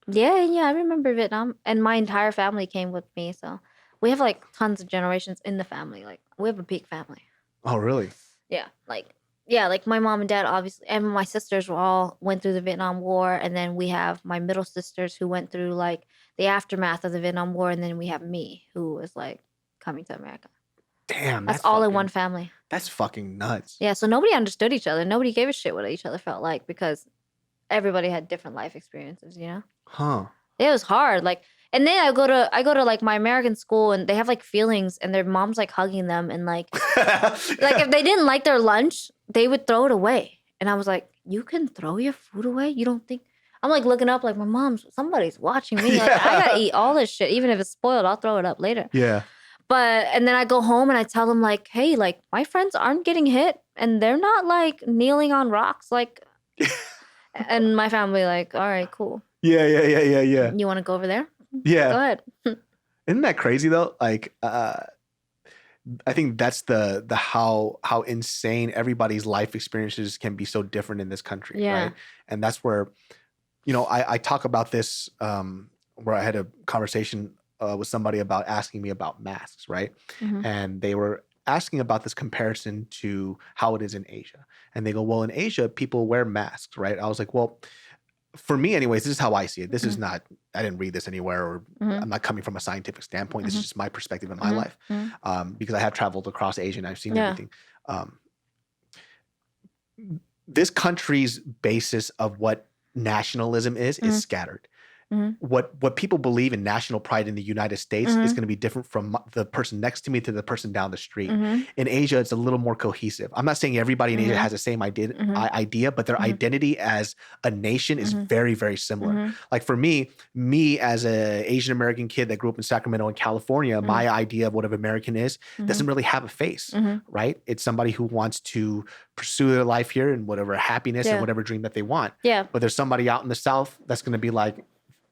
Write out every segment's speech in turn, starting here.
Yeah, I remember Vietnam, and my entire family came with me. So we have like tons of generations in the family. Like we have a big family. Oh, really? Like my mom and dad obviously, and my sisters were all went through the Vietnam War, and then we have my middle sisters who went through like the aftermath of the Vietnam War, and then we have me who was like coming to America. Damn, That's all in one family. That's fucking nuts. Yeah, so nobody understood each other. Nobody gave a shit what each other felt like because everybody had different life experiences, you know? Huh. It was hard. Like, and then I go to like my American school and they have like feelings and their mom's like hugging them and like like if they didn't like their lunch, they would throw it away. And I was like, you can throw your food away? You don't think I'm like looking up like my mom's somebody's watching me. Like I gotta eat all this shit. Even if it's spoiled, I'll throw it up later. Yeah. But and then I go home and I tell them like, hey, like my friends aren't getting hit and they're not like kneeling on rocks like and my family like, all right, cool. Yeah. You want to go over there? Yeah. Go ahead. Isn't that crazy though? Like, I think that's the how insane everybody's life experiences can be so different in this country, right? And that's where, I talk about this where I had a conversation with somebody about asking me about masks, right? Mm-hmm. And they were asking about this comparison to how it is in Asia. And they go, well, in Asia, people wear masks, right? I was like, well, for me anyways, this is how I see it. This is not, I didn't read this anywhere or I'm not coming from a scientific standpoint. This is just my perspective in my life because I have traveled across Asia and I've seen everything. This country's basis of what nationalism is scattered. What people believe in national pride in the United States is going to be different from the person next to me to the person down the street. In Asia, it's a little more cohesive. I'm not saying everybody in Asia has the same idea, but their identity as a nation is very, very similar. Like for me as an Asian American kid that grew up in Sacramento in California, my idea of what an American is doesn't really have a face, right? It's somebody who wants to pursue their life here and whatever happiness and whatever dream that they want. Yeah. But there's somebody out in the South that's going to be like,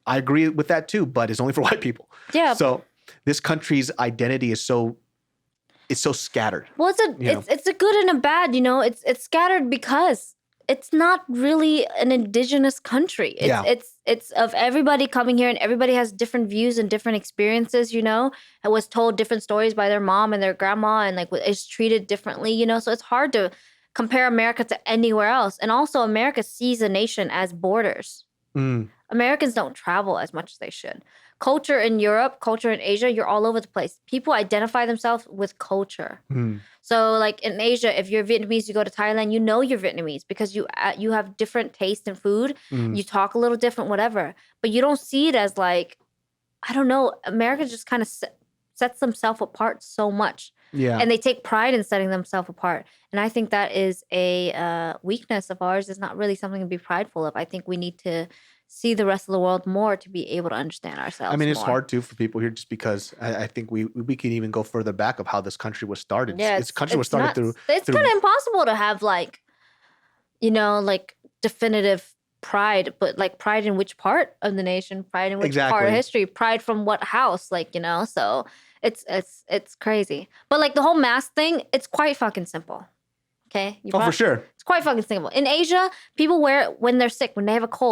I agree with that too, but it's only for white people. Yeah. So this country's identity is so scattered. Well, it's a good and a bad, It's scattered because it's not really an indigenous country. It's of everybody coming here and everybody has different views and different experiences, and was told different stories by their mom and their grandma and like is treated differently, So it's hard to compare America to anywhere else. And also America sees a nation as borders. Americans don't travel as much as they should. Culture in Europe, culture in Asia, you're all over the place. People identify themselves with culture. So like in Asia, if you're Vietnamese, you go to Thailand, you're Vietnamese because you have different taste in food. You talk a little different, whatever. But you don't see it as like, I don't know, America just kind of sets themselves apart so much. Yeah. And they take pride in setting themselves apart. And I think that is a weakness of ours. It's not really something to be prideful of. I think we need to see the rest of the world more to be able to understand ourselves. I mean, it's hard too for people here just because I think we can even go further back of how this country was started. Yeah, this country was started through. It's kind of impossible to have like, like definitive pride, but like pride in which part of the nation, pride in which part of history, pride from what house, so it's crazy. But like the whole mask thing, it's quite fucking simple. Okay? For sure. It's quite fucking simple. In Asia, people wear it when they're sick, when they have a cold.